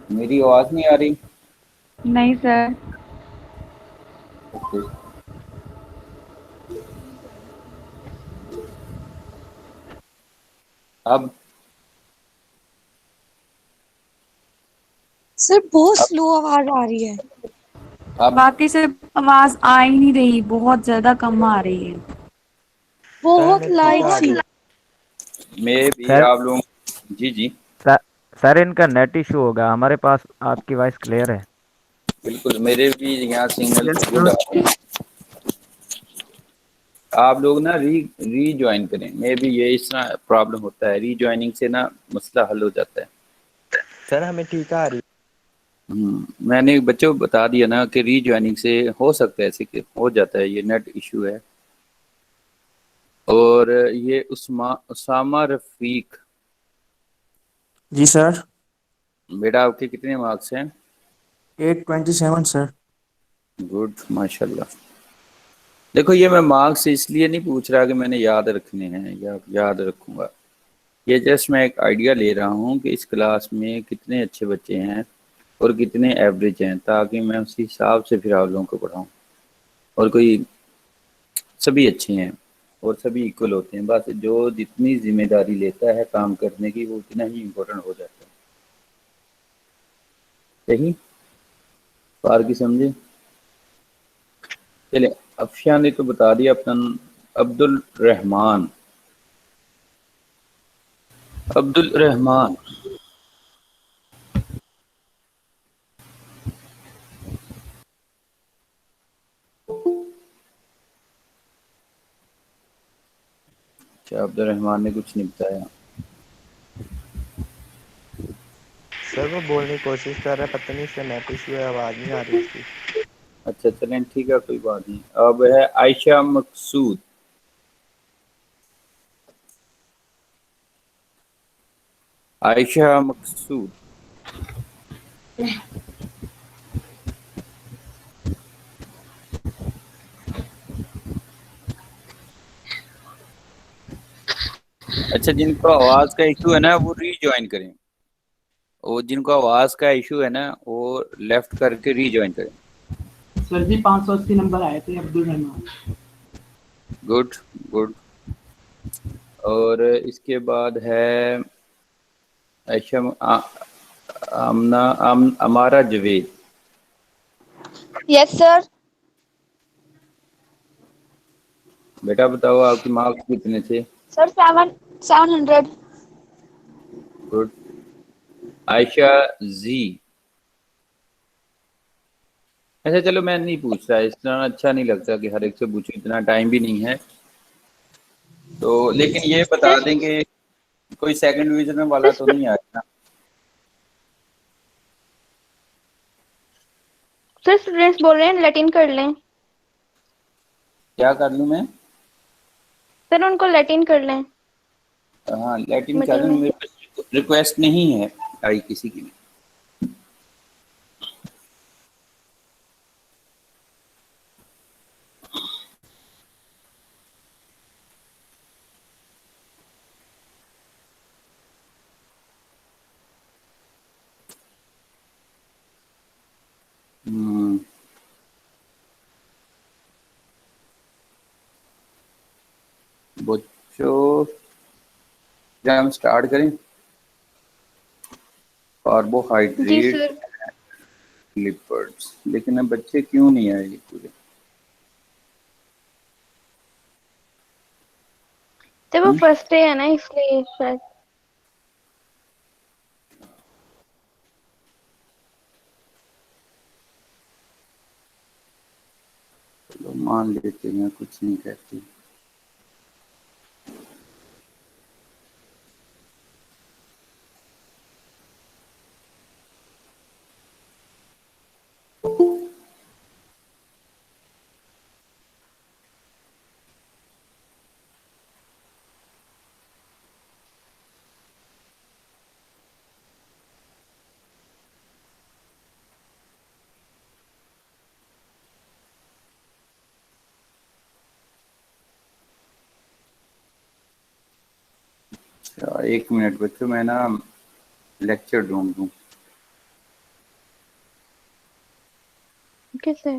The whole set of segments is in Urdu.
میری آواز نہیں آ رہی؟ نہیں سر. اوکے. اب سر بہت اب سلو آواز آ رہی ہے. اب باقی سے آواز آ ہی نہیں رہی، بہت زیادہ کم آ رہی ہے. سر بہت ہمیں ٹھیک لائٹ آ سی. رہی ہے. میں بھی سر آپ لوگ. جی جی. سر ان کا نیٹ ایشو ہوگا، ہمارے پاس آپ کی وائس کلیئر ہے. بالکل میرے بھی یہاں سگنل یس گڈ سر. آ رہے ہیں. آپ لوگ نا ری جوائن کریں، میں بھی یہ اس طرح پرابلم ہوتا ہے، ری جوائننگ سے نا مسئلہ حل ہو جاتا ہے. سر ہمیں ٹھیک آ رہی. میں نے بچوں کو بتا دیا نا کہ ری جوائننگ سے ہو سکتا ہے، ایسے کہ ہو جاتا ہے، یہ نیٹ ایشو ہے. اور یہ اسامہ رفیق، جی سر. بیٹا آپ کے کتنے مارکس ہیں؟ 827 سر. گڈ ماشاء اللہ. دیکھو یہ میں مارکس اس لیے نہیں پوچھ رہا کہ میں نے یاد رکھنے ہیں یا یاد رکھوں گا، یہ جسٹ میں ایک آئیڈیا لے رہا ہوں کہ اس کلاس میں کتنے اچھے بچے ہیں اور کتنے ایوریج ہیں، تاکہ میں اسی حساب سے پھر آپ لوگوں کو پڑھاؤں. اور کوئی سبھی اچھے ہیں اور سبھی ایکول ہوتے ہیں، بس جو جتنی ذمہ داری لیتا ہے کام کرنے کی وہ اتنا ہی امپورٹنٹ ہو جاتا ہے. صحیح بار کی سمجھے. چلے افشاں نے تو بتا دیا اپنا. عبد الرحمان. عبد الرحمان. اچھا عبد الرحمان نے کچھ نہیں بتایا. سر وہ بولنے کی کوشش کر رہا ہے، پتہ نہیں اس کا نیٹ ایشو ہے، آواز نہیں آ رہی اس کی. اچھا چلیں ٹھیک ہے، کوئی بات نہیں. اب ہے عائشہ مقصود. عائشہ مقصود. اچھا جن کو آواز کا ایشو ہے نا وہ ری جوائن کریں، وہ جن کو آواز کا ایشو ہے نا وہ لیفٹ کر کے ری جوائن کریں. سر جی 580 نمبر آئے تھے عبد الرحمان. Good good. اور اس کے بعد ہے عائشہ آمنہ امارہ جوید. یس سر. بیٹا بتاؤ آپ کے مارکس کتنے تھے؟ سر 700. گڈ. عائشہ زی. اچھا چلو میں نہیں پوچھ رہا، اس طرح اچھا نہیں لگتا کہ ہر ایک سے پوچھوں، اتنا ٹائم بھی نہیں ہے. تو لیکن یہ بتا سر دیں کہ کوئی سیکنڈ ڈویژن والا تو نہیں آیا نا؟ سر اسٹوڈینٹس بول رہے ہیں لیٹن کر لیں. کیا کر لوں میں؟ سر ان کو لیٹن کر لیں ہاں لیٹن کر میٹنگ لوں، میں. میرے پاس ریکویسٹ نہیں ہے آئی کسی کی بھی. بچوں کیا ہم اسٹارٹ کریں؟ جی کاربوہائیڈریٹ سر. لپڈس، لیکن اب بچے کیوں نہیں آئے یہ پورے؟ تو وہ فرسٹ ڈے ہے نا اس لیے شاید. چلو مان لیتے ہیں، کچھ نہیں کہتے. اچھا ایک منٹ بچوں، میں نا لیکچر ڈھونڈ دوں. Okay sir.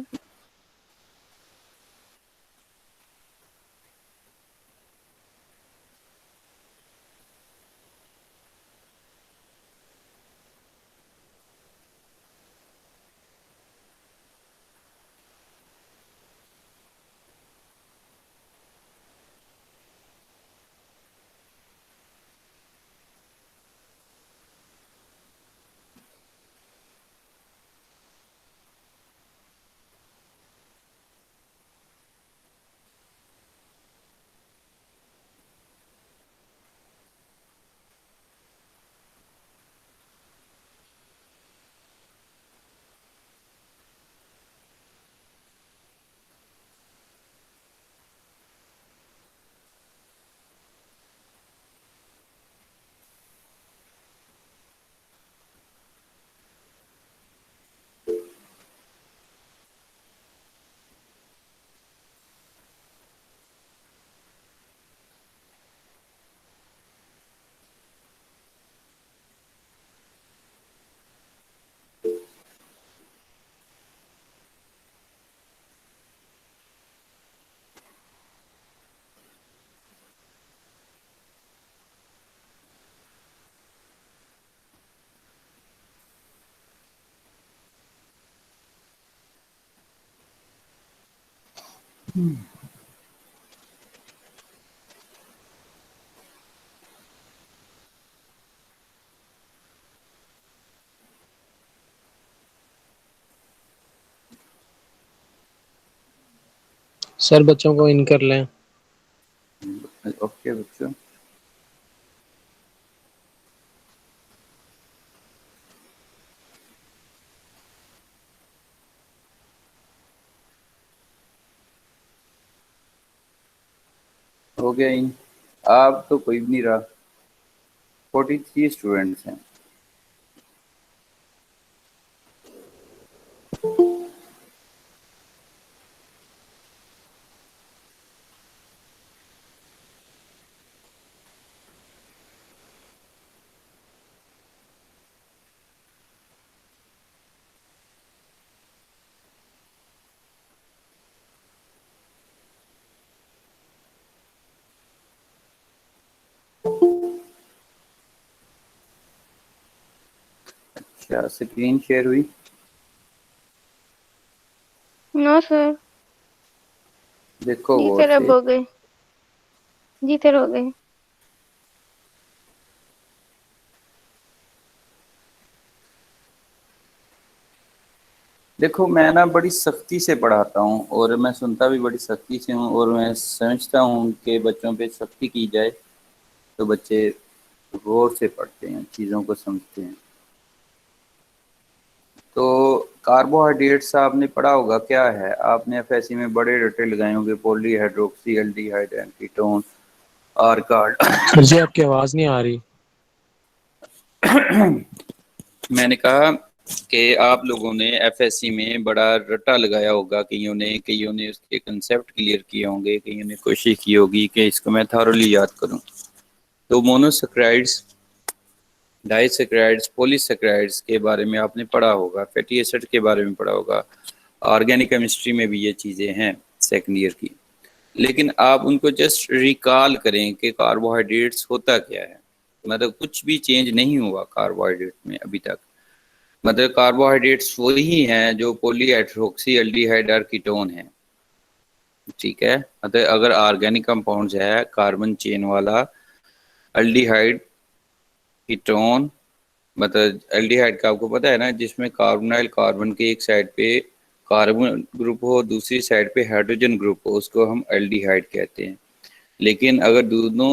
سر بچوں کو ان کر لیں. اوکے بچوں. ہو گیا ان. آپ تو کوئی بھی نہیں رہا. 43 اسٹوڈنٹس ہیں. اچھا اسکرین شیئر ہوئی. نو سر. دیکھو جی غور سر اب سے. ہو گئے. جی سر ہو گئے. دیکھو میں نا بڑی سختی سے پڑھاتا ہوں اور میں سنتا بھی بڑی سختی سے ہوں اور میں سمجھتا ہوں کہ بچوں پہ سختی کی جائے تو بچے غور سے پڑھتے ہیں, چیزوں کو سمجھتے ہیں. تو کاربوہائیڈریٹس آپ نے پڑھا ہوگا کیا ہے. آپ نے ایف ایس سی میں بڑے رٹے لگائے ہوں گے. پولی ہائیڈروکسی الڈی ہائیڈ کیٹون آرکارڈ. سر جی آپ کی آواز نہیں آ رہی. میں نے کہا کہ آپ لوگوں نے ایف ایس سی میں بڑا رٹا لگایا ہوگا. کئیوں نے اس کے کنسیپٹ کلیئر کیے ہوں گے, کئیوں نے کوشش کی ہوگی کہ اس کو میں تھارولی یاد کروں. تو مونوسیکرائڈس, ڈائی سیکرائڈس, پولی سیکرائڈس کے بارے میں آپ نے پڑھا ہوگا. فیٹی ایسڈ کے بارے میں پڑھا ہوگا. آرگینک کیمسٹری میں بھی یہ چیزیں ہیں سیکنڈ ایئر کی. لیکن آپ ان کو جسٹ ریکال کریں کہ کاربوہائیڈریٹس ہوتا کیا ہے. مطلب کچھ بھی چینج نہیں ہوا کاربوہائیڈریٹ میں ابھی تک. مطلب کاربوہائیڈریٹس وہی ہیں جو پولی ہائیڈروکسی الڈی ہائیڈ اور کیٹون ہیں. ٹھیک ہے. مطلب اگر آرگینک کمپاؤنڈز ہے کاربن چین والا الڈی ہائیڈ کیٹون, مطلب الڈی ہائیڈ کا آپ کو پتہ ہے نا جس میں کاربونائل کاربن کے ایک سائڈ پہ کاربن گروپ ہو دوسری سائڈ پہ ہائیڈروجن گروپ ہو, اس کو ہم الڈی ہائیڈ کہتے ہیں. لیکن اگر دونوں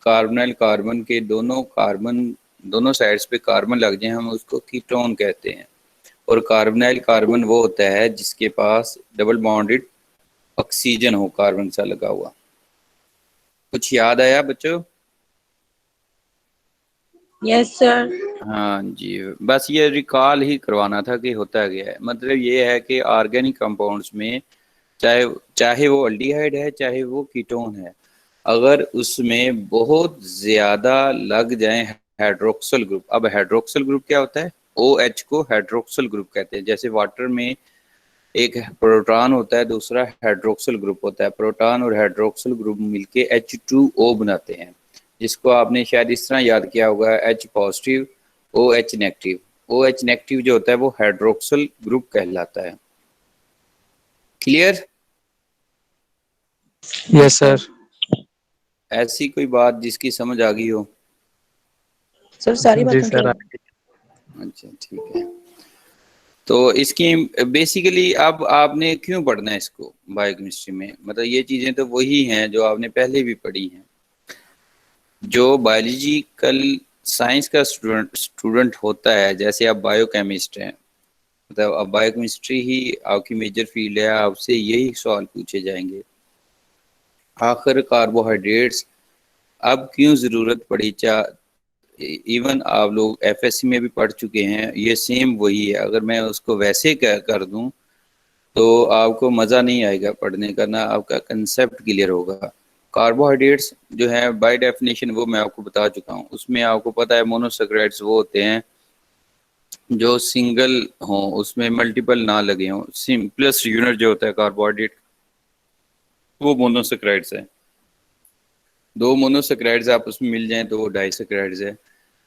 کاربونائل کاربن کے دونوں سائڈز پہ کاربن لگ جائیں ہم اس کو کیٹون کہتے ہیں. اور کاربونائل کاربن وہ ہوتا ہے جس کے پاس ڈبل بانڈڈ آکسیجن ہو کاربن سا لگا ہوا. کچھ یاد آیا بچوں؟ یس سر. ہاں جی, بس یہ ریکال ہی کروانا تھا کہ ہوتا گیا ہے. مطلب یہ ہے کہ آرگینک کمپاؤنڈس میں چاہے وہ الڈی ہائیڈ ہے چاہے وہ کیٹون ہے, اگر اس میں بہت زیادہ لگ جائیں ہائیڈروکسل گروپ. اب ہائیڈروکسل گروپ کیا ہوتا ہے؟ او ایچ کو ہائیڈروکسل گروپ کہتے ہیں. جیسے واٹر میں ایک پروٹون ہوتا ہے، دوسرا ہائیڈروکسل گروپ ہوتا ہے. پروٹون اور ہائیڈروکسل گروپ مل کے H2O بناتے ہیں، جس کو آپ نے شاید اس طرح یاد کیا ہوگا H positive OH negative. OH negative جو ہوتا ہے وہ ہائیڈروکسل گروپ کہلاتا ہے. کلیئر؟ یس سر. ایسی کوئی بات جس کی سمجھ آ گئی ہو؟ سر ساری جی باتیں سر. اچھا ٹھیک ہے. تو اس کی بیسیکلی اب آپ نے کیوں پڑھنا ہے اس کو بایو کیمسٹری میں؟ مطلب یہ چیزیں تو وہی ہیں جو آپ نے پہلے بھی پڑھی ہیں. جو بایولوجیکل سائنس کا اسٹوڈنٹ ہوتا ہے، جیسے آپ بایو کیمسٹ ہیں، مطلب اب بایو کیمسٹری ہی آپ کی میجر فیلڈ ہے، آپ سے یہی سوال پوچھے جائیں گے. آخر کاربوہائیڈریٹس اب کیوں ضرورت پڑی؟ ایون آپ لوگ FSC میں بھی پڑھ چکے ہیں، یہ سیم وہی ہے. اگر میں اس کو ویسے کر دوں تو آپ کو مزہ نہیں آئے گا پڑھنے کا، نہ آپ کا کنسیپٹ کلیئر ہوگا. کاربوہائیڈریٹس جو ہیں بائی ڈیفینیشن وہ میں آپ کو بتا چکا ہوں. اس میں آپ کو پتہ ہے مونوسیکرائڈس وہ ہوتے ہیں جو سنگل ہوں، اس میں ملٹیپل نہ لگے ہوں. سمپلسٹ یونٹ جو ہوتا ہے کاربوہائیڈریٹ وہ مونوسیکرائڈس ہے. 2 مونوسیکرائڈز آپ اس میں مل جائیں تو وہ ڈائی سیکرائڈز ہے،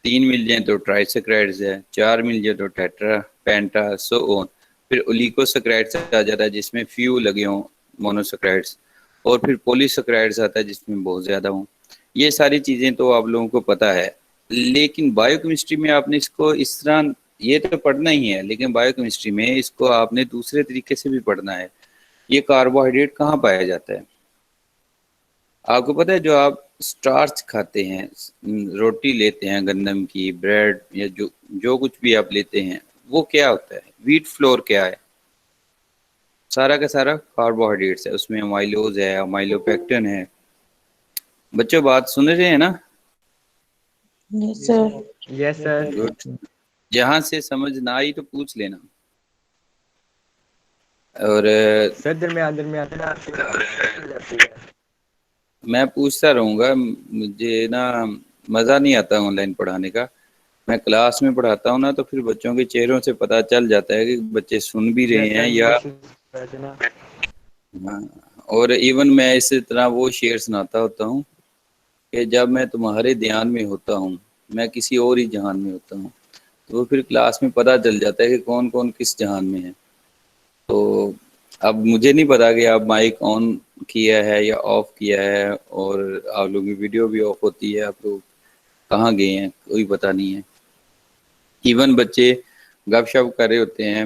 3 مل جائیں تو ٹرائی سیکرائڈز ہے، 4 مل جائیں تو ٹیٹرا پینٹا سو اون. پھر اولیگو سیکرائڈز آ جاتا ہے جس میں فیو لگے ہوں مونوسیکرائڈز، اور پھر پولی سیکرائڈز آتا ہے جس میں بہت زیادہ ہوں. یہ ساری چیزیں تو آپ لوگوں کو پتہ ہے، لیکن بایو کیمسٹری میں آپ نے اس کو اس طرح یہ تو پڑھنا ہی ہے، لیکن بایو کیمسٹری میں اس کو آپ نے دوسرے طریقے سے بھی پڑھنا ہے. یہ کاربوہائیڈریٹ کہاں پایا جاتا ہے؟ آپ کو پتہ ہے جو آپ سٹارچ کھاتے ہیں، روٹی لیتے ہیں گندم کی، بریڈ یا جو کچھ بھی آپ لیتے ہیں، وہ کیا ہوتا ہے؟ ویٹ فلور کیا ہے؟ سارا کا سارا کاربوہائیڈریٹس ہے. اس میں امائلوز ہے، امائلو پیکٹن ہے. بچوں بات سن رہے ہیں نا؟ یس سر. یس سر. گڈ. جہاں سے سمجھ نہ آئی تو پوچھ لینا. اور سر درمیان میں پوچھتا رہوں گا، مجھے نا مزہ نہیں آتا آن لائن پڑھانے کا. میں کلاس میں پڑھاتا ہوں نا تو پھر بچوں کے چہروں سے پتہ چل جاتا ہے کہ بچے سن بھی رہے یس ہیں سر یا نا. ہاں. اور ایون میں اس طرح وہ شعر سناتا ہوتا ہوں کہ جب میں تمہارے دھیان میں ہوتا ہوں میں کسی اور ہی جہان میں ہوتا ہوں. تو پھر کلاس میں پتہ چل جاتا ہے کہ کون کون کس جہان میں ہے. تو اب مجھے نہیں پتا کہ آپ مائک آن کیا ہے یا آف کیا ہے، اور آپ لوگوں کی ویڈیو بھی آف ہوتی ہے، آپ لوگ کہاں گئے ہیں کوئی پتہ نہیں ہے. ایون بچے گپ شپ کر رہے ہوتے ہیں،